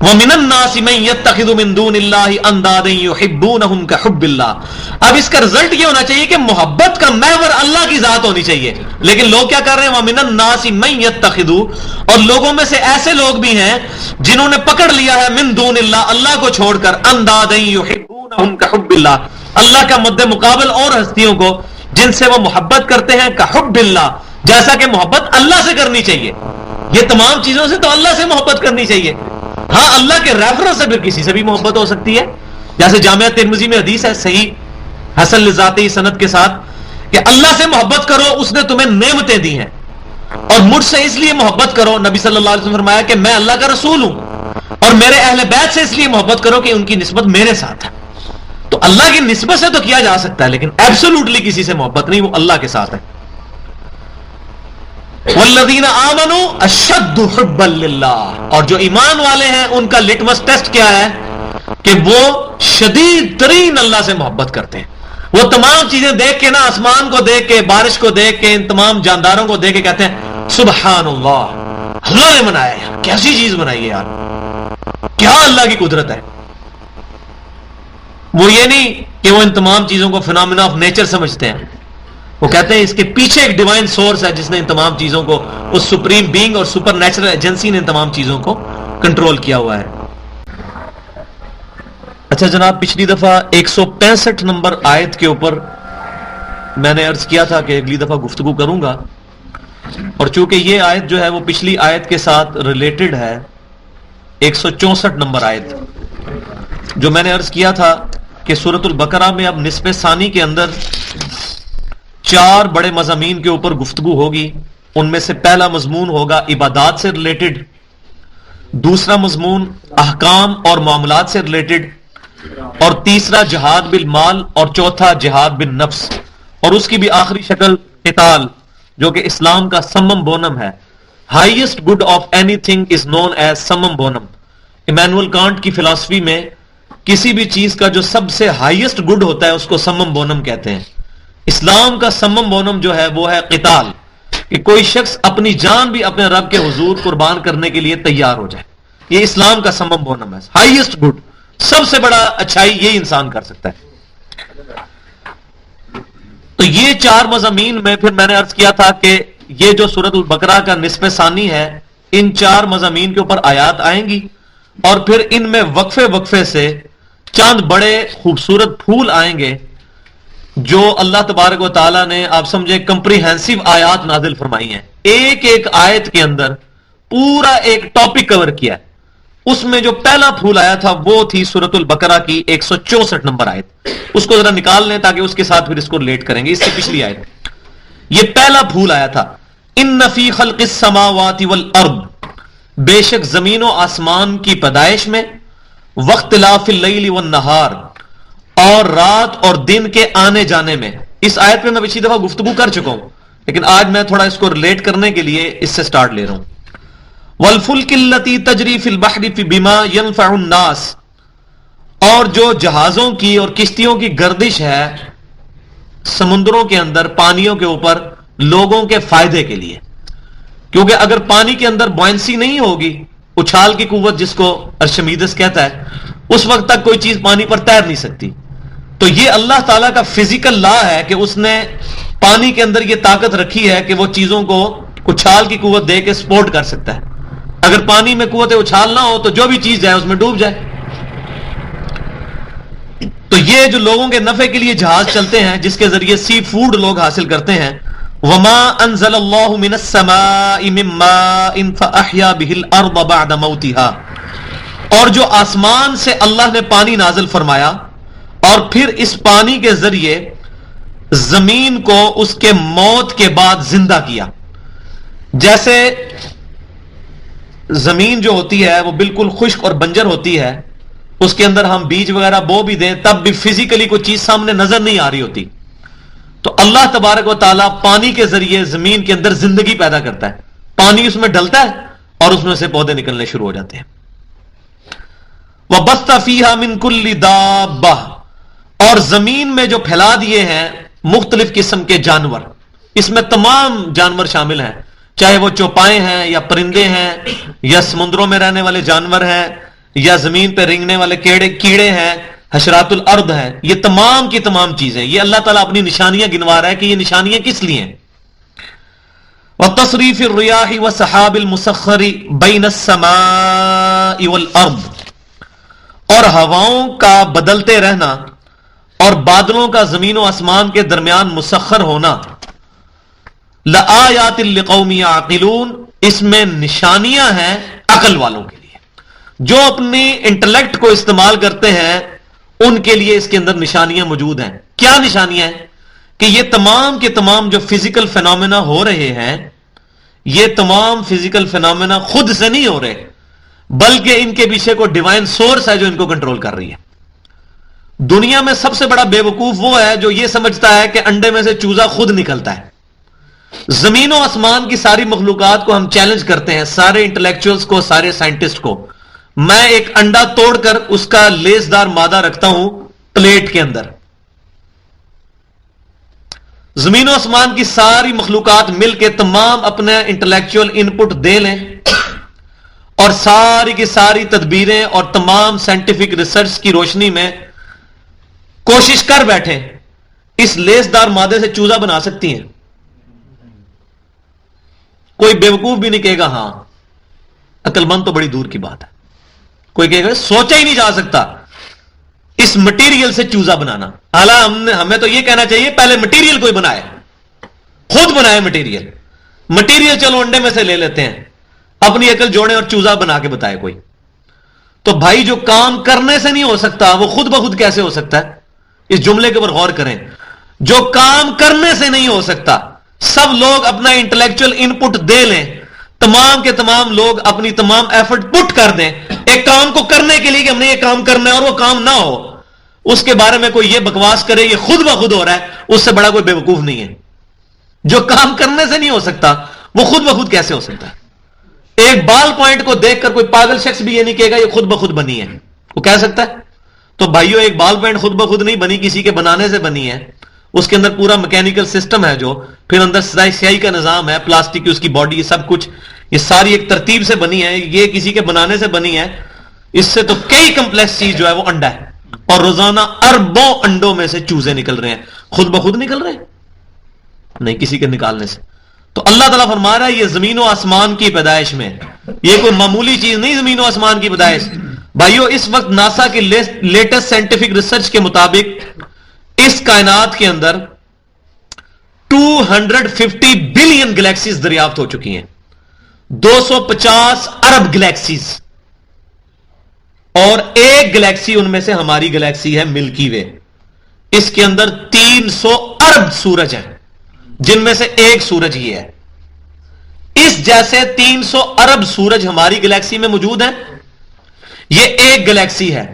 وَمِنَ النَّاسِ مَن يَتَّخِذُ مِن دُونِ اللَّهِ أَندَادًا يُحِبُّونَهُم كَحُبِّ اللَّهِ. اب اس کا رزلٹ یہ ہونا چاہیے کہ محبت کا محور اللہ کی ذات ہونی چاہیے. لیکن لوگ کیا کر رہے ہیں؟ وَمِنَ النَّاسِ مَن يَتَّخِذُ، اور لوگوں میں سے ایسے لوگ بھی ہیں جنہوں نے پکڑ لیا ہے من دون اللہ، اللہ کو چھوڑ کر، اندادا یحبونہم کحب اللہ، اللہ کا مد مقابل اور ہستیوں کو جن سے وہ محبت کرتے ہیں کحب اللہ، جیسا کہ محبت اللہ سے کرنی چاہیے. یہ تمام چیزوں سے تو اللہ سے محبت کرنی چاہیے. ہاں اللہ کے ریفرنس سے پھر کسی سے بھی محبت ہو سکتی ہے، جیسے جامعہ ترمذی میں حدیث ہے صحیح حسن لذاتی سند کے ساتھ کہ اللہ سے محبت کرو، اس نے تمہیں نعمتیں دی ہیں، اور مجھ سے اس لیے محبت کرو، نبی صلی اللہ علیہ وسلم فرمایا کہ میں اللہ کا رسول ہوں، اور میرے اہل بیت سے اس لیے محبت کرو کہ ان کی نسبت میرے ساتھ ہے. تو اللہ کی نسبت سے تو کیا جا سکتا ہے، لیکن ایبسولوٹلی کسی سے محبت نہیں، وہ اللہ کے ساتھ ہے. والذین آمنوا اشد حبا للہ، اور جو ایمان والے ہیں ان کا لٹمس ٹیسٹ کیا ہے کہ وہ شدید ترین اللہ سے محبت کرتے ہیں. وہ تمام چیزیں دیکھ کے نا، آسمان کو دیکھ کے، بارش کو دیکھ کے، ان تمام جانداروں کو دیکھ کے کہتے ہیں سبحان اللہ، اللہ نے بنایا ہے، کیسی چیز بنائی ہے یار، کیا اللہ کی قدرت ہے. وہ یہ نہیں کہ وہ ان تمام چیزوں کو فینامنا آف نیچر سمجھتے ہیں، وہ کہتے ہیں اس کے پیچھے ایک ڈیوائن سورس ہے جس نے ان تمام چیزوں کو، اس سپریم بینگ اور سپر نیچرل ایجنسی نے ان تمام چیزوں کو کنٹرول کیا ہوا ہے. اچھا جناب، پچھلی دفعہ 165 نمبر آیت کے اوپر میں نے عرض کیا تھا کہ اگلی دفعہ گفتگو کروں گا، اور چونکہ یہ آیت جو ہے وہ پچھلی آیت کے ساتھ ریلیٹڈ ہے، 164 نمبر آیت، جو میں نے عرض کیا تھا کہ سورۃ البقرہ میں اب نصف ثانی کے اندر 4 بڑے مضامین کے اوپر گفتگو ہوگی. ان میں سے پہلا مضمون ہوگا عبادات سے ریلیٹڈ، دوسرا مضمون احکام اور معاملات سے ریلیٹڈ، اور تیسرا جہاد بالمال، اور چوتھا جہاد بالنفس، اور اس کی بھی آخری شکل قتال، جو کہ اسلام کا سمم بونم ہے. Highest good of any anything is known as summum. Immanuel Kant کی فلسفی میں کسی بھی چیز کا جو سب سے ہائیسٹ گڈ ہوتا ہے اس کو سمم بونم کہتے ہیں. اسلام کا سمم بونم جو ہے وہ ہے قتال، کہ کوئی شخص اپنی جان بھی اپنے رب کے حضور قربان کرنے کے لیے تیار ہو جائے. یہ اسلام کا سمم بونم ہے، ہائیسٹ گڈ، سب سے بڑا اچھائی یہ انسان کر سکتا ہے. تو یہ 4 مضامین میں پھر میں نے عرض کیا تھا کہ یہ جو سورۃ البقرہ کا نصف ثانی ہے، ان 4 مضامین کے اوپر آیات آئیں گی، اور پھر ان میں وقفے وقفے سے چند بڑے خوبصورت پھول آئیں گے جو اللہ تبارک و تعالیٰ نے، آپ سمجھے، کمپریہنسو آیات نازل فرمائی ہیں. ایک ایک آیت کے اندر پورا ایک ٹاپک کور کیا ہے. اس میں جو پہلا پھول آیا تھا وہ تھی سورۃ البقرہ کی 164 نمبر آیت. اس کو ذرا نکال لیں تاکہ اس کے ساتھ پھر اس کو ریلیٹ کریں گے. اس سے پچھلی آیت یہ پہلا پھول آیا تھا، ان فی خلق السماوات والارض، بے شک زمین و آسمان کی پیدائش میں، واختلاف اللیل والنہار، اور رات اور دن کے آنے جانے میں. اس آیت پہ میں پچھلی دفعہ گفتگو کر چکا ہوں، لیکن آج میں تھوڑا اس کو ریلیٹ کرنے کے لیے اس سے سٹارٹ لے رہا ہوں. والفلک التی تجری فی البحر بما ينفع الناس، اور جو جہازوں کی اور کشتیوں کی گردش ہے سمندروں کے اندر، پانیوں کے اوپر، لوگوں کے فائدے کے لیے. کیونکہ اگر پانی کے اندر بوئنسی نہیں ہوگی، اچھال کی قوت جس کو ارشمیدس کہتا ہے، اس وقت تک کوئی چیز پانی پر تیر نہیں سکتی. تو یہ اللہ تعالیٰ کا فزیکل لا ہے کہ اس نے پانی کے اندر یہ طاقت رکھی ہے کہ وہ چیزوں کو اچھال کی قوت دے کے سپورٹ کر سکتا ہے. اگر پانی میں قوت اچھال نہ ہو تو جو بھی چیز جائے اس میں ڈوب جائے. تو یہ جو لوگوں کے نفع کے لیے جہاز چلتے ہیں جس کے ذریعے سی فوڈ لوگ حاصل کرتے ہیں، وما انزل اللہ من السماء من ماء فاحیا به الارض بعد موتها، اور جو آسمان سے اللہ نے پانی نازل فرمایا اور پھر اس پانی کے ذریعے زمین کو اس کے موت کے بعد زندہ کیا. جیسے زمین جو ہوتی ہے وہ بالکل خشک اور بنجر ہوتی ہے، اس کے اندر ہم بیج وغیرہ بو بھی دیں تب بھی فزیکلی کوئی چیز سامنے نظر نہیں آ رہی ہوتی. تو اللہ تبارک و تعالیٰ پانی کے ذریعے زمین کے اندر زندگی پیدا کرتا ہے. پانی اس میں ڈلتا ہے اور اس میں سے پودے نکلنے شروع ہو جاتے ہیں. وَبَثَّ فِيهَا مِن كُلِّ دَابَّةٍ، اور زمین میں جو پھیلا دیے ہیں مختلف قسم کے جانور. اس میں تمام جانور شامل ہیں، چاہے وہ چوپائے ہیں یا پرندے ہیں یا سمندروں میں رہنے والے جانور ہیں یا زمین پہ رینگنے والے کیڑے ہیں، حشرات الارض ہیں، یہ تمام کی تمام چیزیں یہ اللہ تعالیٰ اپنی نشانیاں گنوا رہا ہے کہ یہ نشانیاں کس لیے ہیں. وَتَصْرِيفِ الرِّيَاحِ وَسَحَابِ الْمُسَخَّرِ بَيْنَ السَّمَاءِ وَالْأَرْضِ، اور ہواؤں کا بدلتے رہنا اور بادلوں کا زمین و آسمان کے درمیان مسخر ہونا، لآیات لقوم یعقلون، اس میں نشانیاں ہیں عقل والوں کے لیے، جو اپنی انٹلیکٹ کو استعمال کرتے ہیں ان کے لیے اس کے اندر نشانیاں موجود ہیں. کیا نشانیاں ہیں؟ کہ یہ تمام کے تمام جو فزیکل فینومینا ہو رہے ہیں، یہ تمام فزیکل فینومینا خود سے نہیں ہو رہے، بلکہ ان کے پیچھے کوئی ڈیوائن سورس ہے جو ان کو کنٹرول کر رہی ہے. دنیا میں سب سے بڑا بے وقوف وہ ہے جو یہ سمجھتا ہے کہ انڈے میں سے چوزا خود نکلتا ہے. زمین و آسمان کی ساری مخلوقات کو ہم چیلنج کرتے ہیں، سارے انٹلیکچوئلز کو، سارے سائنٹسٹ کو. میں ایک انڈا توڑ کر اس کا لیسدار مادہ رکھتا ہوں پلیٹ کے اندر، زمین و آسمان کی ساری مخلوقات مل کے تمام اپنے انٹلیکچوئل ان پٹ دے لیں اور ساری کی ساری تدبیریں اور تمام سائنٹیفک ریسرچ کی روشنی میں کوشش کر بیٹھیں، اس لیسدار مادے سے چوزا بنا سکتی ہیں. کوئی بیوقوف بھی نہیں کہے گا ہاں. عقل مند تو بڑی دور کی بات ہے. کوئی کہے گا سوچا ہی نہیں جا سکتا اس مٹیریل سے چوزا بنانا. حالانکہ ہمیں تو یہ کہنا چاہیے پہلے مٹیریل کوئی بنائے، خود بنائے مٹیریل. مٹیریل چلو انڈے میں سے لے لیتے ہیں، اپنی عقل جوڑے اور چوزا بنا کے بتائے کوئی. تو بھائی جو کام کرنے سے نہیں ہو سکتا وہ خود بخود کیسے ہو سکتا ہے؟ اس جملے کے اوپر غور کریں. جو کام کرنے سے نہیں ہو سکتا، سب لوگ اپنا انٹلیکچوئل ان پٹ دے لیں، تمام کے تمام لوگ اپنی تمام ایفرٹ پٹ کر دیں ایک کام کو کرنے کے لیے کہ ہم نے یہ کام کرنا ہے، اور وہ کام نہ ہو، اس کے بارے میں کوئی یہ بکواس کرے یہ خود بخود ہو رہا ہے، اس سے بڑا کوئی بے وقوف نہیں ہے. جو کام کرنے سے نہیں ہو سکتا وہ خود بخود کیسے ہو سکتا ہے؟ ایک بال پوائنٹ کو دیکھ کر کوئی پاگل شخص بھی یہ نہیں کہے گا یہ خود بخود بنی ہے. وہ کہہ سکتا ہے؟ تو بھائیو ایک بال پوائنٹ خود بخود نہیں بنی، کسی کے بنانے سے بنی ہے. اس کے اندر پورا میکینیکل سسٹم ہے، جو پھر اندر سیاہی کا نظام ہے، پلاسٹک کی اس کی باڈی، یہ سب کچھ یہ ساری ایک ترتیب سے بنی ہے. یہ کسی کے بنانے سے بنی ہے. اس سے تو کئی کمپلیکس چیز جو ہے وہ انڈا ہے، اور روزانہ اربوں انڈوں میں سے چوزے نکل رہے ہیں. خود بخود نکل رہے ہیں؟ نہیں، کسی کے نکالنے سے. تو اللہ تعالیٰ فرما رہا ہے یہ زمین و آسمان کی پیدائش میں، یہ کوئی معمولی چیز نہیں. زمین و آسمان کی پیدائش بھائیو، اس وقت ناسا کی لیٹسٹ سائنٹیفک ریسرچ کے مطابق اس کائنات کے اندر 250 بلین گلیکسیز دریافت ہو چکی ہیں. 250 ارب گلیکسیز، اور ایک گلیکسی ان میں سے ہماری گلیکسی ہے ملکی وے. اس کے اندر 300 ارب سورج ہیں، جن میں سے ایک سورج ہی ہے. اس جیسے 300 ارب سورج ہماری گلیکسی میں موجود ہیں. یہ ایک گلیکسی ہے،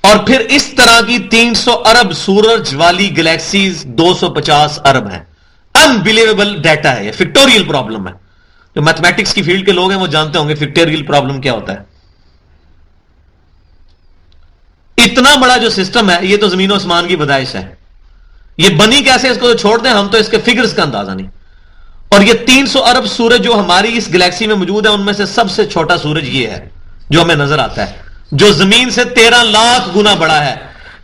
اور پھر اس طرح کی 300 ارب سورج والی گلیکسیز 250 ارب ہیں. انبلیویبل ڈیٹا ہے، یہ فیکٹوریل پرابلم ہے. جو میتھمیٹکس کی فیلڈ کے لوگ ہیں وہ جانتے ہوں گے فیکٹوریل پرابلم کیا ہوتا ہے. اتنا بڑا جو سسٹم ہے یہ تو زمین و آسمان کی پیدائش ہے. یہ بنی کیسے اس کو تو چھوڑ دیں، ہم تو اس کے فگرز کا اندازہ نہیں. اور یہ 300 ارب سورج جو ہماری اس گلیکسی میں موجود ہے ان میں سے سب سے چھوٹا سورج یہ ہے جو ہمیں نظر آتا ہے، جو زمین سے 13 لاکھ گنا بڑا ہے،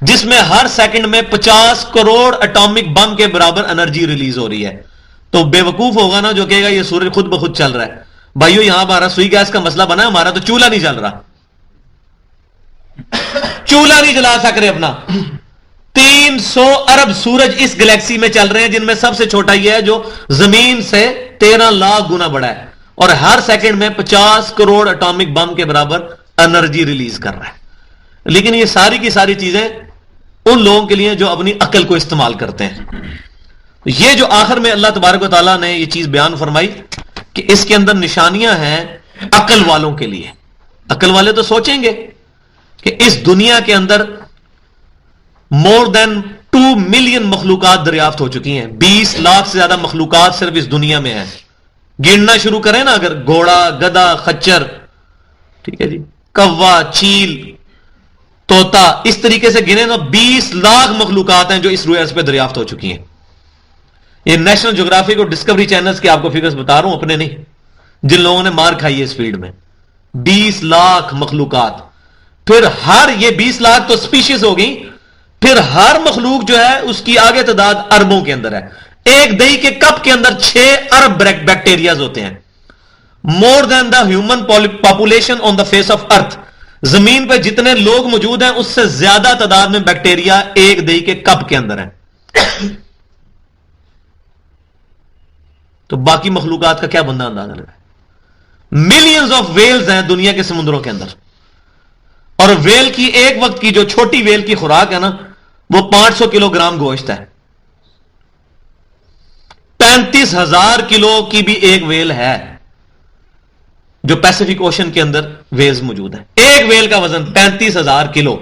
جس میں ہر سیکنڈ میں 50 کروڑ اٹامک بم کے برابر انرجی ریلیز ہو رہی ہے. تو بے وقوف ہوگا نا جو کہے گا یہ سورج خود بخود چل رہا ہے. بھائیو یہاں ہمارا سوئی گیس کا مسئلہ بنا، ہمارا تو چولہا نہیں چل رہا، چولہا نہیں جلا سک رہے اپنا. 300 ارب سورج اس گلیکسی میں چل رہے ہیں، جن میں سب سے چھوٹا یہ ہے جو زمین سے 13 لاکھ گنا بڑا ہے، اور ہر سیکنڈ میں 50 کروڑ اٹامک بم کے برابر انرجی ریلیز کر رہا ہے. لیکن یہ ساری کی ساری چیزیں ان لوگوں کے لیے جو اپنی عقل کو استعمال کرتے ہیں. یہ جو آخر میں اللہ تبارک و تعالیٰ نے یہ چیز بیان فرمائی کہ اس کے اندر نشانیاں ہیں عقل والوں کے لیے. عقل والے تو سوچیں گے کہ اس دنیا کے اندر مور دین 2 ملین مخلوقات دریافت ہو چکی ہیں. 20 لاکھ سے زیادہ مخلوقات صرف اس دنیا میں ہیں. گننا شروع کریں نا، اگر گھوڑا، گدھا، خچر، ٹھیک ہے جی، کوا، چیل، طوطا، اس طریقے سے گنے تو 20 لاکھ مخلوقات ہیں جو اس روئے ارض پہ دریافت ہو چکی ہیں. یہ نیشنل جغرافک اور ڈسکوری چینلز کے آپ کو فگرز بتا رہا ہوں، اپنے نہیں، جن لوگوں نے مار کھائی ہے اس فیلڈ میں. 20 لاکھ مخلوقات. پھر ہر یہ 20 لاکھ تو سپیشیز ہو گئی، پھر ہر مخلوق جو ہے اس کی آگے تعداد اربوں کے اندر ہے. ایک دہی کے کپ کے اندر 6 ارب بیکٹیریاز ہوتے ہیں. More than the human population on the face of earth. زمین پہ جتنے لوگ موجود ہیں اس سے زیادہ تعداد میں بیکٹیریا ایک دہی کے کپ کے اندر ہیں. تو باقی مخلوقات کا کیا بندہ اندازہ لگا. ملینز آف ویلز ہیں دنیا کے سمندروں کے اندر، اور ویل کی ایک وقت کی جو چھوٹی ویل کی خوراک ہے نا وہ 500 کلو گرام گوشت ہے. 35,000 کلو کی بھی ایک ویل ہے جو پیسیفک اوشن کے اندر ویلز موجود ہیں. ایک ویل کا وزن 35,000 کلو،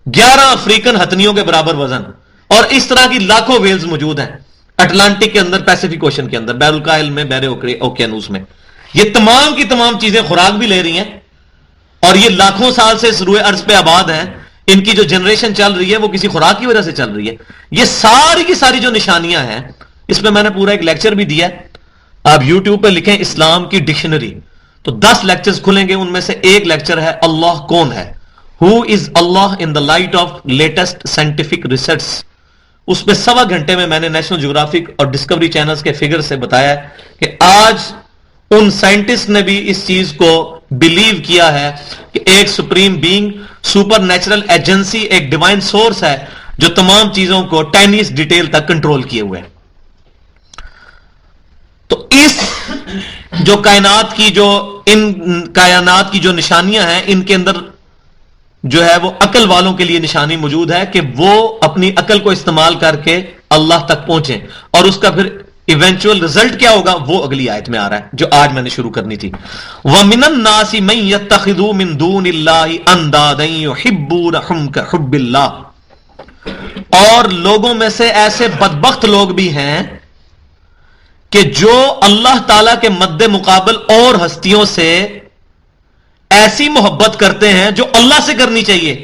11 افریقن ہتھنیوں کے برابر وزن. اور اس طرح کی لاکھوں ویلز موجود ہیں اٹلانٹک کے اندر، پیسیفک اوشن کے اندر، بحر الکاہل میں، بحر اوکیانوس میں. یہ تمام کی تمام چیزیں خوراک بھی لے رہی ہیں، اور یہ لاکھوں سال سے اس روئے ارض پہ آباد ہیں. ان کی جو جنریشن چل رہی ہے وہ کسی خوراک کی وجہ سے چل رہی ہے. یہ ساری کی ساری جو نشانیاں ہیں، اس پہ میں نے پورا ایک لیکچر بھی دیا ہے. آپ یوٹیوب پہ لکھیں اسلام کی ڈکشنری تو 10 لیکچرز کھلیں گے. ان میں سے ایک لیکچر ہے اللہ کون ہے، who is Allah in the light of latest scientific research. اس پہ 1.25 گھنٹے میں نے نیشنل جیوگرافک اور ڈسکوری چینلز کے فگر سے بتایا ہے کہ آج ان سائنٹسٹ نے بھی اس چیز کو بلیو کیا ہے کہ ایک supreme being, super natural agency, ایک ڈیوائن سورس ہے جو تمام چیزوں کو ٹائنیسٹ ڈیٹیل تک کنٹرول کیے ہوئے ہیں. تو اس جو کائنات کی جو نشانیاں ہیں، ان کے اندر جو ہے وہ عقل والوں کے لیے نشانی موجود ہے کہ وہ اپنی عقل کو استعمال کر کے اللہ تک پہنچیں. اور اس کا پھر ایونچوئل رزلٹ کیا ہوگا وہ اگلی آیت میں آ رہا ہے جو آج میں نے شروع کرنی تھی. وَمِنَ النَّاسِ مَن يَتَّخِذُ مِن دُونِ اللَّهِ أَندَادًا يُحِبُّونَهُمْ كَحُبِّ اللَّهِ. اور لوگوں میں سے ایسے بدبخت لوگ بھی ہیں کہ جو اللہ تعالی کے مد مقابل اور ہستیوں سے ایسی محبت کرتے ہیں جو اللہ سے کرنی چاہیے.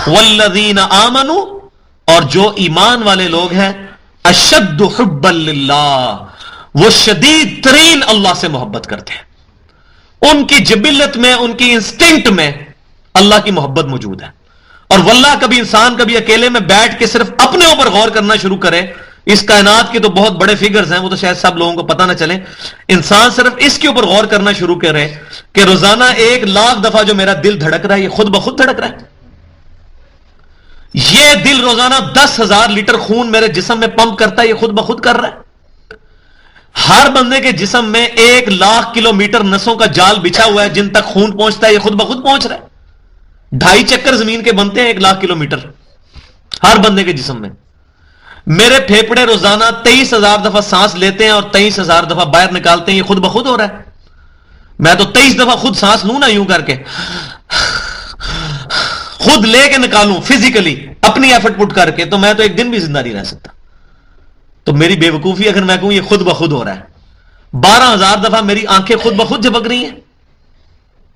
وَالَّذِينَ آمَنُوا، اور جو ایمان والے لوگ ہیں، اشد حبا للہ، وہ شدید ترین اللہ سے محبت کرتے ہیں. ان کی جبلت میں، ان کی انسٹنکٹ میں اللہ کی محبت موجود ہے. اور واللہ کبھی انسان کبھی اکیلے میں بیٹھ کے صرف اپنے اوپر غور کرنا شروع کرے، اس کائنات کے تو بہت بڑے فگرز ہیں، وہ تو شاید سب لوگوں کو پتہ نہ چلیں. انسان صرف اس کے اوپر غور کرنا شروع کرے کہ روزانہ 1,00,000 دفعہ جو میرا دل دھڑک رہا ہے یہ خود بخود دھڑک رہا ہے. یہ دل روزانہ 10,000 لیٹر خون میرے جسم میں پمپ کرتا ہے، یہ خود بخود کر رہا ہے. ہر بندے کے جسم میں 1,00,000 کلومیٹر نسوں کا جال بچھا ہوا ہے جن تک خون پہنچتا ہے، یہ خود بخود پہنچ رہا ہے. 2.5 چکر زمین کے بنتے ہیں 1,00,000 کلومیٹر ہر بندے کے جسم میں. میرے پھیپڑے روزانہ 23,000 دفعہ سانس لیتے ہیں اور 23,000 دفعہ باہر نکالتے ہیں، یہ خود بخود ہو رہا ہے. میں تو 23 دفعہ خود سانس لوں نا یوں کر کے، خود لے کے نکالوں فزیکلی اپنی ایفرٹ پٹ کر کے، تو میں تو ایک دن بھی زندہ نہیں رہ سکتا. تو میری بے وقوفی اگر میں کہوں یہ خود بخود ہو رہا ہے. 12,000 دفعہ میری آنکھیں خود بخود جھپک رہی ہیں؟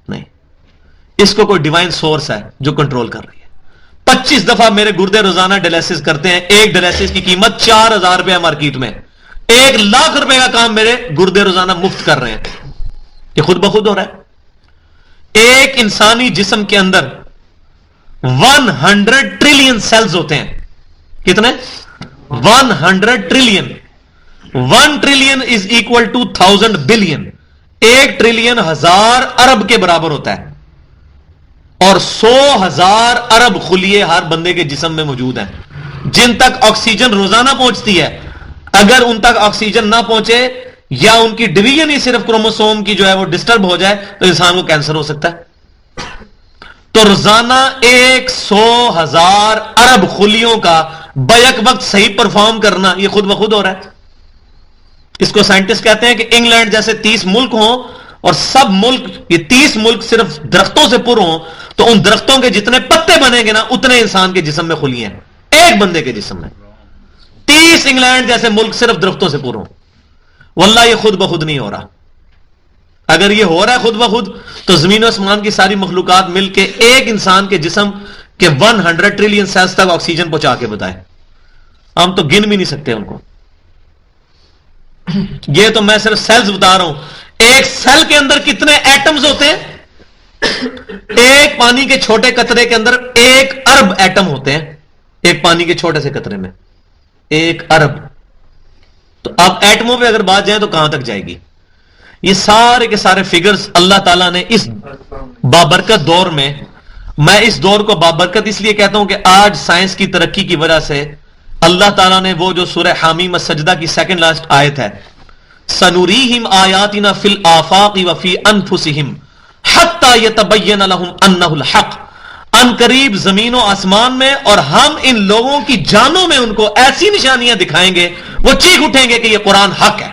نہیں، اس کو کوئی ڈیوائن سورس ہے جو کنٹرول کر رہی ہے. 25 دفعہ میرے گردے روزانہ ڈیلیسس کرتے ہیں. ایک ڈیلیسس کی قیمت 4,000 روپے مارکیٹ میں. 1,00,000 روپے کا کام میرے گردے روزانہ مفت کر رہے ہیں، یہ خود بخود ہو رہا ہے. ایک انسانی جسم کے اندر 100 ٹریلین سیلز ہوتے ہیں. کتنے؟ 100 trillion. 1 trillion is equal to 1000 billion. 1 trillion 1000 ارب کے برابر ہوتا ہے. اور 100,000 ارب خلیے ہر بندے کے جسم میں موجود ہیں جن تک آکسیجن روزانہ پہنچتی ہے. اگر ان تک آکسیجن نہ پہنچے یا ان کی ڈویژن ہی صرف کروموسوم کی جو ہے وہ ڈسٹرب ہو جائے تو انسان کو کینسر ہو سکتا ہے. تو روزانہ 100,000 ارب خلیوں کا بیک وقت صحیح پرفارم کرنا یہ خود بخود ہو رہا ہے. اس کو سائنٹسٹ کہتے ہیں کہ انگلینڈ جیسے 30 ملک ہوں اور سب ملک، یہ 30 ملک صرف درختوں سے پر ہوں، تو ان درختوں کے جتنے پتے بنیں گے نا اتنے انسان کے جسم میں خلیاں ہیں ایک بندے کے جسم میں. 30 انگلینڈ جیسے ملک صرف درختوں سے پر ہوں. واللہ یہ خود بخود نہیں ہو رہا. اگر یہ ہو رہا ہے خود بخود تو زمین و آسمان کی ساری مخلوقات مل کے ایک انسان کے جسم کے 100 ٹریلین سیلز تک آکسیجن پہنچا کے بتائے. ہم تو گن بھی نہیں سکتے ان کو. یہ تو میں صرف سیلز بتا رہا ہوں. ایک سیل کے اندر کتنے ایٹمز ہوتے ہیں؟ ایک پانی کے چھوٹے قطرے کے اندر 1 ارب ایٹم ہوتے ہیں، ایک پانی کے چھوٹے سے قطرے میں 1 ارب. تو اب ایٹموں پہ اگر بات جائیں تو کہاں تک جائے گی؟ یہ سارے کے سارے فگرز اللہ تعالیٰ نے اس بابرکت دور میں اس دور کو بابرکت اس لیے کہتا ہوں کہ آج سائنس کی ترقی کی وجہ سے اللہ تعالیٰ نے وہ جو سورہ حامیم السجدہ کی سیکنڈ لاسٹ آیت ہے، سنوریہم آیاتنا فی الآفاق وفی انفسہم حتی یتبین لہم انہ الحق، ان قریب زمین و آسمان میں اور ہم ان لوگوں کی جانوں میں ان کو ایسی نشانیاں دکھائیں گے وہ چیخ اٹھیں گے کہ یہ قرآن حق ہے.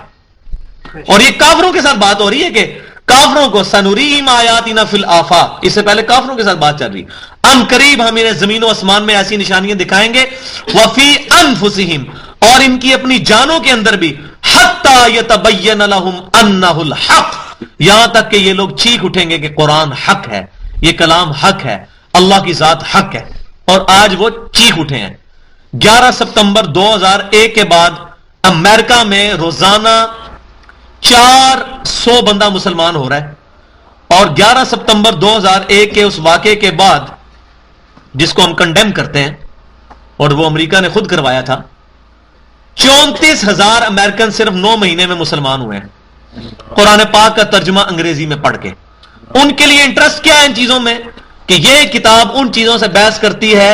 اور یہ کافروں کے ساتھ بات ہو رہی ہے کہ کافروں کو سنوریم آیاتنا فی الآفاق، اس سے پہلے کافروں کے ساتھ بات چل رہی، ان قریب ہم انہیں زمین و آسمان میں ایسی نشانیاں دکھائیں گے، وفی انفسہم، اور ان کی اپنی جانوں کے اندر بھی، حتی یتبین لہم انہ الحق، یہاں تک کہ یہ لوگ چیخ اٹھیں گے کہ قرآن حق ہے، یہ کلام حق ہے، اللہ کی ذات حق ہے. اور آج وہ چیخ اٹھے ہیں. 11 ستمبر 2001 کے بعد امریکہ میں روزانہ 400 بندہ مسلمان ہو رہا ہے، اور 11 ستمبر 2001 کے اس واقعے کے بعد جس کو ہم کنڈیم کرتے ہیں اور وہ امریکہ نے خود کروایا تھا، 34,000 امریکن صرف 9 مہینے میں مسلمان ہوئے ہیں قرآن پاک کا ترجمہ انگریزی میں پڑھ کے. ان کے لیے انٹرسٹ کیا ہے ان چیزوں میں کہ یہ کتاب ان چیزوں سے بحث کرتی ہے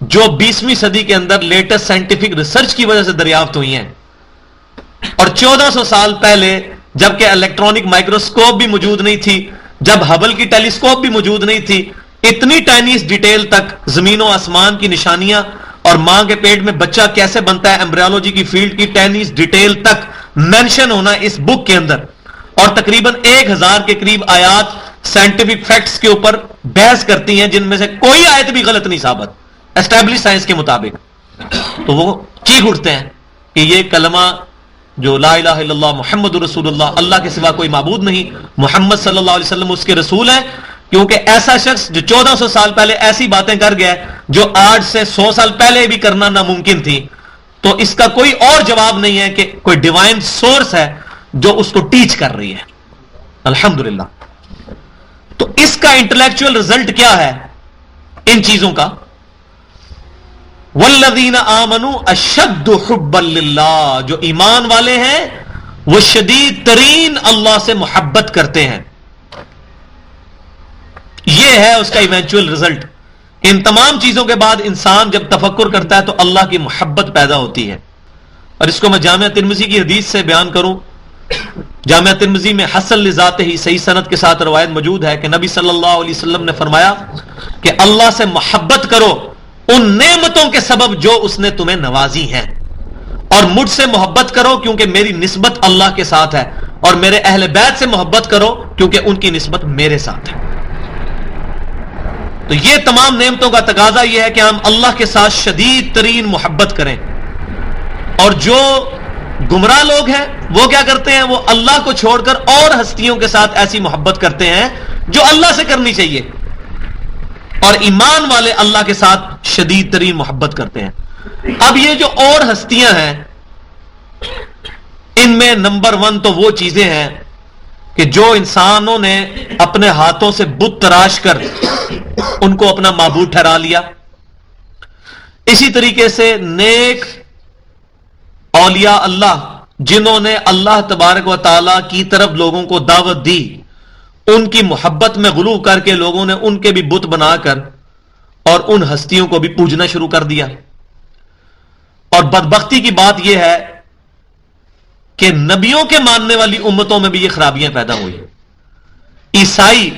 جو 20ویں صدی کے اندر لیٹسٹ سائنٹیفک ریسرچ کی وجہ سے دریافت ہوئی ہیں. اور 1400 سال پہلے جبکہ الیکٹرانک مائکروسکوپ بھی موجود نہیں تھی، جب ہبل کی ٹیلیسکوپ بھی موجود نہیں تھی، اتنی ٹائنیس ڈیٹیل تک زمین و آسمان کی نشانیاں اور ماں کے پیٹ میں بچہ کیسے بنتا ہے، ایمبریولوجی کی فیلڈ کی ٹائنیس ڈیٹیل تک مینشن ہونا اس بک کے اندر، اور تقریباً 1000 کے قریب آیات سائنٹیفک فیکٹس کے اوپر بحث کرتی ہیں جن میں سے کوئی آیت بھی غلط نہیں ثابت اسٹیبلش سائنس کے مطابق. تو وہ چیخ اٹھتے ہیں کہ یہ کلمہ جو لا الہ الا اللہ محمد رسول اللہ، اللہ کے سوا کوئی معبود نہیں، محمد صلی اللہ علیہ وسلم اس کے رسول ہیں. کیونکہ ایسا شخص جو 1400 سال پہلے ایسی باتیں کر گیا جو آج سے 100 سال پہلے بھی کرنا ناممکن تھی، تو اس کا کوئی اور جواب نہیں ہے کہ کوئی ڈیوائن سورس ہے جو اس کو ٹیچ کر رہی ہے. الحمدللہ. تو اس کا انٹلیکچوئل رزلٹ کیا ہے ان چیزوں کا؟ والذین آمنوا اشد حبا للہ، جو ایمان والے ہیں وہ شدید ترین اللہ سے محبت کرتے ہیں. یہ ہے اس کا ایونچوئل رزلٹ. ان تمام چیزوں کے بعد انسان جب تفکر کرتا ہے تو اللہ کی محبت پیدا ہوتی ہے. اور اس کو میں جامعہ ترمذی کی حدیث سے بیان کروں. جامعہ ترمذی میں حسن لذاتہ ہی صحیح سند کے ساتھ روایت موجود ہے کہ نبی صلی اللہ علیہ وسلم نے فرمایا کہ اللہ سے محبت کرو ان نعمتوں کے سبب جو اس نے تمہیں نوازی ہیں، اور مجھ سے محبت کرو کیونکہ میری نسبت اللہ کے ساتھ ہے، اور میرے اہل بیت سے محبت کرو کیونکہ ان کی نسبت میرے ساتھ ہے. تو یہ تمام نعمتوں کا تقاضا یہ ہے کہ ہم اللہ کے ساتھ شدید ترین محبت کریں. اور جو گمراہ لوگ ہیں وہ کیا کرتے ہیں؟ وہ اللہ کو چھوڑ کر اور ہستیوں کے ساتھ ایسی محبت کرتے ہیں جو اللہ سے کرنی چاہیے. اور ایمان والے اللہ کے ساتھ شدید ترین محبت کرتے ہیں. اب یہ جو اور ہستیاں ہیں ان میں نمبر 1 تو وہ چیزیں ہیں کہ جو انسانوں نے اپنے ہاتھوں سے بت تراش کر ان کو اپنا معبود ٹھہرا لیا. اسی طریقے سے نیک اولیاء اللہ جنہوں نے اللہ تبارک و تعالی کی طرف لوگوں کو دعوت دی، ان کی محبت میں غلو کر کے لوگوں نے ان کے بھی بت بنا کر اور ان ہستیوں کو بھی پوجنا شروع کر دیا. اور بدبختی کی بات یہ ہے کہ نبیوں کے ماننے والی امتوں میں بھی یہ خرابیاں پیدا ہوئی. عیسائی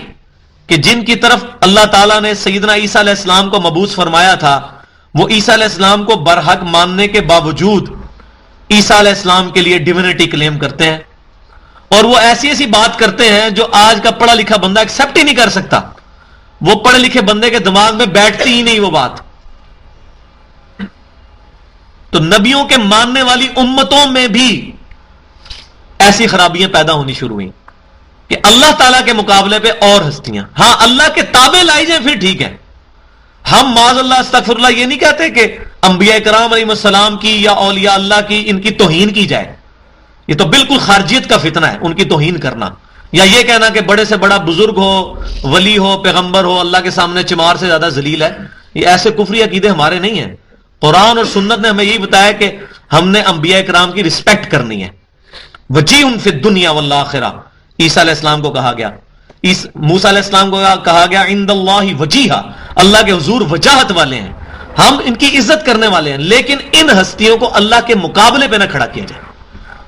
کہ جن کی طرف اللہ تعالیٰ نے سیدنا عیسیٰ علیہ السلام کو مبعوث فرمایا تھا، وہ عیسیٰ علیہ السلام کو برحق ماننے کے باوجود عیسیٰ علیہ السلام کے لیے ڈیوینٹی کلیم کرتے ہیں. اور وہ ایسی ایسی بات کرتے ہیں جو آج کا پڑھا لکھا بندہ ایکسپٹ ہی نہیں کر سکتا. وہ پڑھے لکھے بندے کے دماغ میں بیٹھتی ہی نہیں وہ بات. تو نبیوں کے ماننے والی امتوں میں بھی ایسی خرابیاں پیدا ہونی شروع ہوئی کہ اللہ تعالیٰ کے مقابلے پہ اور ہستیاں. ہاں اللہ کے تابع لائی جائیں پھر ٹھیک ہے. ہم معاذ اللہ استغفر اللہ یہ نہیں کہتے کہ انبیاء کرام علیہ السلام کی یا اولیاء اللہ کی ان کی توہین کی جائے. یہ تو بالکل خارجیت کا فتنہ ہے ان کی توہین کرنا. یا یہ کہنا کہ بڑے سے بڑا بزرگ ہو، ولی ہو، پیغمبر ہو، اللہ کے سامنے چمار سے زیادہ ذلیل ہے، یہ ایسے کفری عقیدے ہمارے نہیں ہیں. قرآن اور سنت نے ہمیں یہی بتایا کہ ہم نے انبیاء کرام کی رسپیکٹ کرنی ہے. وجیہ فی الدنیا والآخرہ عیسیٰ علیہ السلام کو کہا گیا، موسیٰ علیہ السلام کو کہا گیا عند اللہ وجیہا، اللہ کے حضور وجاہت والے ہیں، ہم ان کی عزت کرنے والے ہیں، لیکن ان ہستیوں کو اللہ کے مقابلے پہ نہ کھڑا کیا جائے.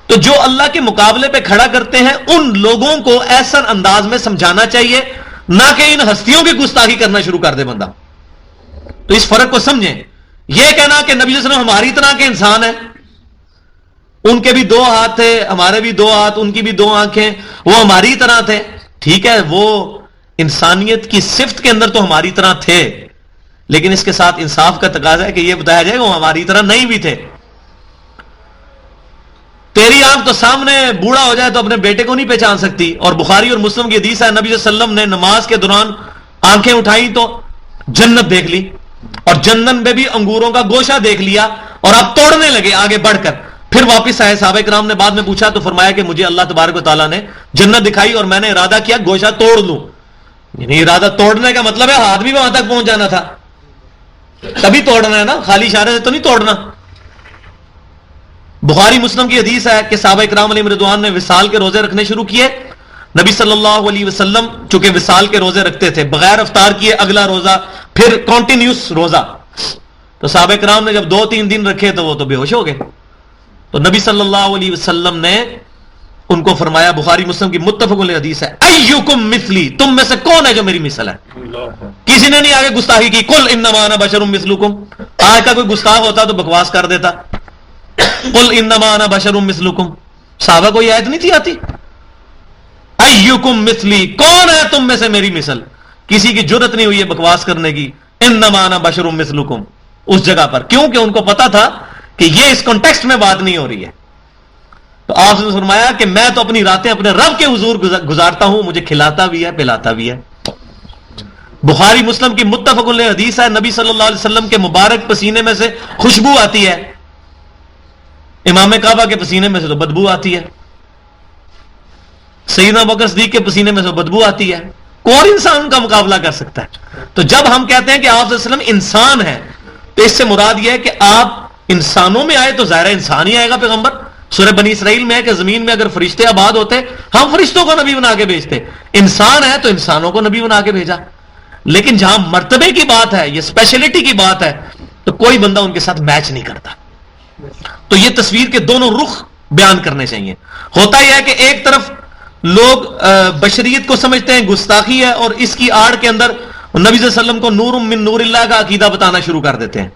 تو جو اللہ کے مقابلے پہ کھڑا کرتے ہیں ان لوگوں کو ایسا انداز میں سمجھانا چاہیے، نہ کہ ان ہستیوں کی گستاخی کرنا شروع کر دے بندہ. تو اس فرق کو سمجھیں. یہ کہنا کہ نبی صلی اللہ علیہ وسلم ہماری طرح کے انسان ہیں، ان کے بھی 2 ہاتھ تھے، ہمارے بھی 2 ہاتھ، ان کی بھی 2 آنکھیں، وہ ہماری طرح تھے، ٹھیک ہے، وہ انسانیت کی صفت کے اندر تو ہماری طرح تھے، لیکن اس کے ساتھ انصاف کا تقاضا ہے کہ یہ بتایا جائے وہ ہماری طرح نہیں بھی تھے. تیری آنکھ تو سامنے بوڑھا ہو جائے تو اپنے بیٹے کو نہیں پہچان سکتی. اور بخاری اور مسلم کی حدیث ہے نبی صلی اللہ علیہ وسلم نے نماز کے دوران آنکھیں اٹھائیں تو جنت دیکھ لی، اور جنت میں بھی انگوروں کا گوشہ دیکھ لیا، اور آپ توڑنے لگے آگے بڑھ کر. پھر واپس آئے، صحابہ کرام نے بعد میں پوچھا تو فرمایا کہ مجھے اللہ تبارک و تعالیٰ نے جنت دکھائی اور میں نے ارادہ کیا گوشہ توڑ لوں. یعنی ارادہ توڑنے کا مطلب ہے ہاتھ بھی وہاں تک پہنچ جانا تھا، تبھی توڑنا ہے نا، خالی اشارے سے تو نہیں توڑنا. بخاری مسلم کی حدیث ہے کہ صحابہ کرام علیہ رضوان نے وصال کے روزے رکھنے شروع کیے. نبی صلی اللہ علیہ وسلم چونکہ وصال کے روزے رکھتے تھے، بغیر افطار کیے اگلا روزہ، پھر کنٹینیوس روزہ. تو صحابہ کرام نے جب 2-3 دن رکھے تو وہ تو بے ہوش ہو گئے. تو نبی صلی اللہ علیہ وسلم نے ان کو فرمایا، بخاری مسلم کی متفق علیہ حدیث ہے، ایکم مثلی، تم میں سے کون ہے جو میری مثل ہے. کسی نے نہیں آگے گستاخی کی، قل انما انا بشر مثلکم. آج کا کوئی گستاخ ہوتا تو بکواس کر دیتا، قل انما انا بشر مثلکم. صحابہ کو یہ آیت نہیں تھی آتی، ایکم مثلی، کون ہے تم میں سے میری مثل. کسی کی جرت نہیں ہوئی ہے بکواس کرنے کی، انما انا بشر مثلکم اس جگہ پر، کیونکہ ان کو پتا تھا کہ یہ اس کانٹیکسٹ میں بات نہیں ہو رہی ہے. تو آپ نے فرمایا کہ میں تو اپنی راتیں اپنے رب کے حضور گزارتا ہوں، مجھے کھلاتا بھی ہے پلاتا بھی ہے. بخاری مسلم کی متفق علیہ حدیث ہے، نبی صلی اللہ علیہ وسلم کے مبارک پسینے میں سے خوشبو آتی ہے، امام کعبہ کے پسینے میں سے تو بدبو آتی ہے، سیدنا ابوبکر صدیق کے پسینے میں سے بدبو آتی ہے. کون انسان کا مقابلہ کر سکتا ہے؟ تو جب ہم کہتے ہیں کہ آپ صلی اللہ علیہ وسلم انسان ہے تو اس سے مراد یہ ہے کہ آپ انسانوں میں آئے تو ظاہر انسان ہی آئے گا پیغمبر. سورہ بنی اسرائیل میں ہے کہ زمین میں اگر فرشتے آباد ہوتے ہم فرشتوں کو نبی بنا کے بھیجتے. انسان ہے تو انسانوں کو نبی بنا کے بھیجا. لیکن جہاں مرتبے کی بات ہے، یہ اسپیشلٹی کی بات ہے، تو کوئی بندہ ان کے ساتھ میچ نہیں کرتا. تو یہ تصویر کے دونوں رخ بیان کرنے چاہیے. ہوتا یہ ہے کہ ایک طرف لوگ بشریت کو سمجھتے ہیں گستاخی ہے، اور اس کی آڑ کے اندر نبی صلی اللہ علیہ وسلم کو نور من نور اللہ کا عقیدہ بتانا شروع کر دیتے ہیں.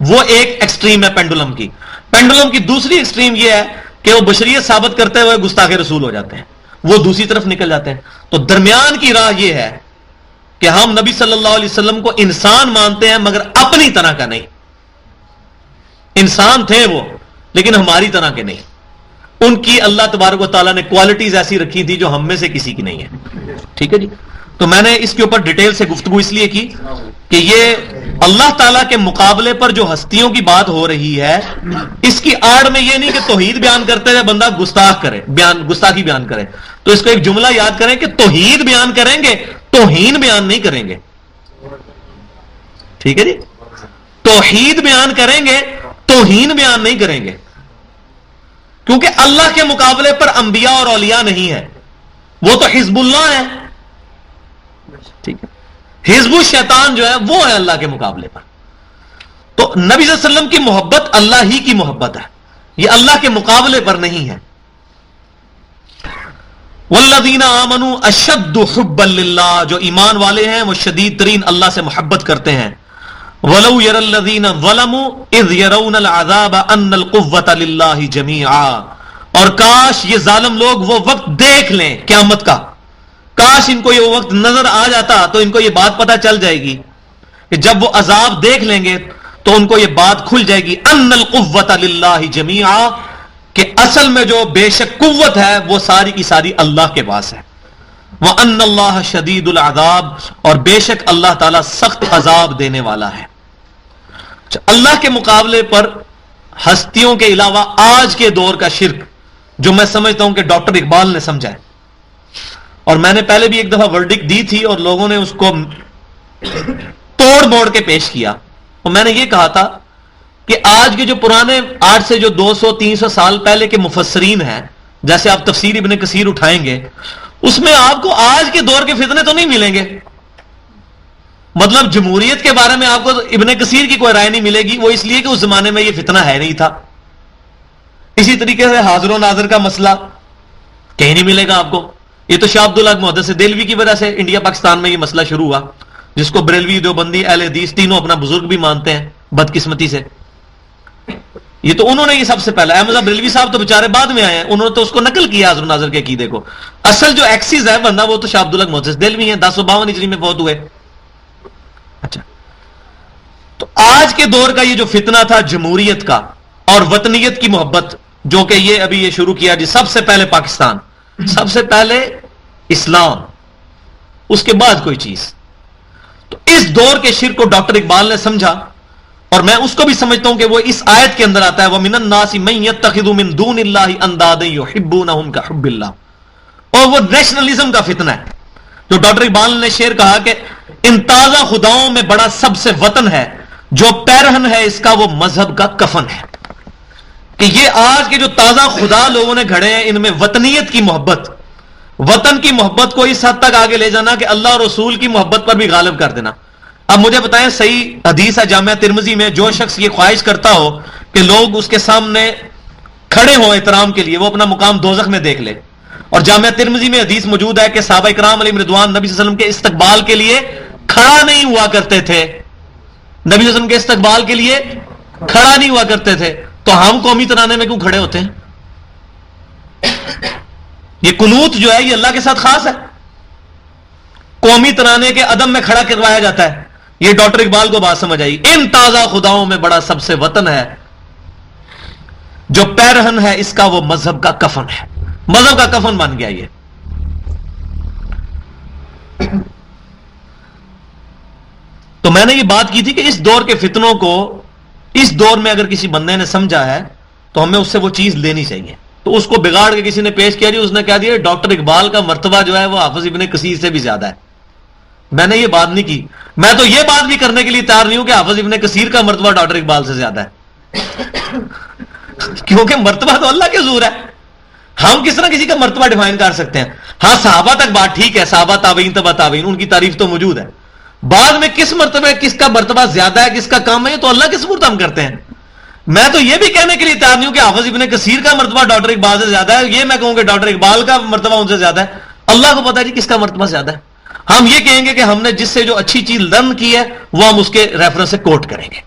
وہ ایک ایکسٹریم ہے پینڈولم کی. پینڈولم کی دوسری ایکسٹریم یہ ہے کہ وہ بشریت ثابت کرتے ہوئے گستاخ رسول ہو جاتے ہیں، وہ دوسری طرف نکل جاتے ہیں. تو درمیان کی راہ یہ ہے کہ ہم نبی صلی اللہ علیہ وسلم کو انسان مانتے ہیں مگر اپنی طرح کا نہیں. انسان تھے وہ لیکن ہماری طرح کے نہیں. ان کی اللہ تبارک و تعالیٰ نے کوالٹیز ایسی رکھی تھی جو ہم میں سے کسی کی نہیں ہے. ٹھیک ہے جی. تو میں نے اس کے اوپر ڈیٹیل سے گفتگو اس لیے کی کہ یہ اللہ تعالیٰ کے مقابلے پر جو ہستیوں کی بات ہو رہی ہے، اس کی آڑ میں یہ نہیں کہ توحید بیان کرتے ہوئے بندہ گستاخی بیان کرے. تو اس کو ایک جملہ یاد کریں کہ توحید بیان کریں گے، توہین بیان نہیں کریں گے. ٹھیک ہے جی. توحید بیان کریں گے، توہین بیان نہیں کریں گے، کیونکہ اللہ کے مقابلے پر انبیاء اور اولیاء نہیں ہے، وہ تو حزب اللہ ہے. ٹھیک ہے. حزب الشیطان جو ہے وہ ہے اللہ کے مقابلے پر. تو نبی صلی اللہ علیہ وسلم کی محبت اللہ ہی کی محبت ہے، یہ اللہ کے مقابلے پر نہیں ہے. والذین آمنوا اشد حبا للہ، جو ایمان والے ہیں وہ شدید ترین اللہ سے محبت کرتے ہیں. وَلَوْ يَرَى الَّذِينَ ظَلَمُوا إِذْ يَرَوْنَ الْعَذَابَ أَنَّ الْقُوَّةَ لِلَّهِ جَمِيعًا. اور کاش یہ ظالم لوگ وہ وقت دیکھ لیں قیامت کا، کاش ان کو یہ وقت نظر آ جاتا تو ان کو یہ بات پتہ چل جائے گی کہ جب وہ عذاب دیکھ لیں گے تو ان کو یہ بات کھل جائے گی، أَنَّ الْقُوَّةَ لِلَّهِ جَمِيعًا، کہ اصل میں جو بے شک قوت ہے وہ ساری کی ساری اللہ کے پاس ہے. وَأَنَّ اللَّهَ شَدِيدُ الْعَذَابِ، اور بے شک اللہ تعالیٰ سخت عذاب دینے والا ہے. اللہ کے مقابلے پر ہستیوں کے علاوہ آج کے دور کا شرک جو میں سمجھتا ہوں کہ ڈاکٹر اقبال نے سمجھا ہے، اور میں نے پہلے بھی ایک دفعہ ورڈکٹ دی تھی اور لوگوں نے اس کو توڑ موڑ کے پیش کیا. اور میں نے یہ کہا تھا کہ آج کے جو پرانے، آج سے جو 200-300 سال پہلے کے مفسرین ہیں، جیسے آپ تفسیر ابن کثیر اٹھائیں گے، اس میں آپ کو آج کے دور کے فتنے تو نہیں ملیں گے. مطلب جمہوریت کے بارے میں آپ کو ابن کثیر کی کوئی رائے نہیں ملے گی، وہ اس لیے کہ اس زمانے میں یہ فتنہ ہے نہیں تھا. اسی طریقے سے حاضر و ناظر کا مسئلہ کہیں نہیں ملے گا آپ کو. یہ تو شاہ عبداللہ محدث دہلوی کی وجہ سے انڈیا پاکستان میں یہ مسئلہ شروع ہوا، جس کو بریلوی، دیوبندی، اہل حدیث تینوں اپنا بزرگ بھی مانتے ہیں بدقسمتی سے. یہ تو انہوں نے یہ سب سے پہلا، احمد بریلوی صاحب تو بیچارے بعد میں آئے ہیں، انہوں نے تو اس کو نقل کیا حاضر و ناظر کے عقیدے کو. اصل جو ایکسیز ہے بندہ وہ تو شاہ عبداللہ محدث دہلوی ہیں، 1052 ہجری میں فوت ہوئے. اچھا، تو آج کے دور کا یہ جو فتنہ تھا جمہوریت کا اور وطنیت کی محبت، جو کہ یہ ابھی یہ شروع کیا جی، سب سے پہلے پاکستان، سب سے پہلے اسلام، اس کے بعد کوئی چیز. تو اس دور کے شرک کو ڈاکٹر اقبال نے سمجھا، اور میں اس کو بھی سمجھتا ہوں کہ وہ اس آیت کے اندر آتا ہے، وَمِنَ النَّاسِ مَن يَتَّخِذُ مِن دُونِ اللَّهِ أَندَادًا يُحِبُّونَهُمْ كَحُبِّ اللَّهِ. اور وہ نیشنلزم کا فتنہ ہے جو ڈاکٹر اقبال نے شعر کہا کہ ان تازہ خداؤں میں بڑا سب سے وطن ہے، جو پیرہن ہے اس کا وہ مذہب کا کفن ہے. کہ یہ آج کے جو تازہ خدا لوگوں نے گھڑے ہیں، ان میں وطنیت کی محبت، وطن کی محبت کو اس حد تک آگے لے جانا کہ اللہ اور رسول کی محبت پر بھی غالب کر دینا. اب مجھے بتائیں، صحیح حدیث ہے جامعہ ترمذی میں، جو شخص یہ خواہش کرتا ہو کہ لوگ اس کے سامنے کھڑے ہوں احترام کے لیے، وہ اپنا مقام دوزخ میں دیکھ لے. اور جامعہ ترمذی میں حدیث موجود ہے کہ صحابہ کرام علیہم رضوان نبی صلی اللہ علیہ وسلم کے استقبال کے لیے کھڑا نہیں ہوا کرتے تھے، نبی صلی اللہ علیہ وسلم کے استقبال کے لیے کھڑا نہیں ہوا کرتے تھے. تو ہم قومی ترانے میں کیوں کھڑے ہوتے ہیں؟ یہ قنوت جو ہے یہ اللہ کے ساتھ خاص ہے، قومی ترانے کے عدم میں کھڑا کروایا جاتا ہے. یہ ڈاکٹر اقبال کو بات سمجھ آئی. ان تازہ خداؤں میں بڑا سب سے وطن ہے، جو پیرہن ہے اس کا وہ مذہب کا کفن ہے. مذہب کا کفن بن گیا یہ. تو میں نے یہ بات کی تھی کہ اس دور کے فتنوں کو اس دور میں اگر کسی بندے نے سمجھا ہے تو ہمیں اس سے وہ چیز لینی چاہیے. تو اس کو بگاڑ کے کسی نے پیش کیا جی، اس نے کہہ دیا ڈاکٹر اقبال کا مرتبہ جو ہے وہ حافظ ابن کثیر سے بھی زیادہ ہے. میں نے یہ بات نہیں کی. میں تو یہ بات بھی کرنے کے لیے تیار نہیں ہوں کہ حافظ ابن کثیر کا مرتبہ ڈاکٹر اقبال سے زیادہ ہے، کیونکہ مرتبہ تو اللہ کے حضور ہے. ہم کس طرح کسی کا مرتبہ ڈیفائن کر سکتے ہیں؟ ہاں صحابہ تک بات ٹھیک ہے، صحابہ تابعین تبع تابعین، ان کی تعریف تو موجود ہے. بعد میں کس مرتبہ کس کا مرتبہ زیادہ ہے، کس کا کم ہے، یہ تو اللہ کے سپرد ہم کرتے ہیں. میں تو یہ بھی کہنے کے لیے تیار نہیں ہوں کہ حافظ ابن کثیر کا مرتبہ ڈاکٹر اقبال سے زیادہ ہے. یہ میں کہوں کہ ڈاکٹر اقبال کا مرتبہ ان سے زیادہ ہے. اللہ کو پتا ہے جی کس کا مرتبہ زیادہ ہے. ہم یہ کہیں گے کہ ہم نے جس سے جو اچھی چیز لرن کی ہے وہ ہم اس کے ریفرنس سے کوٹ کریں گے.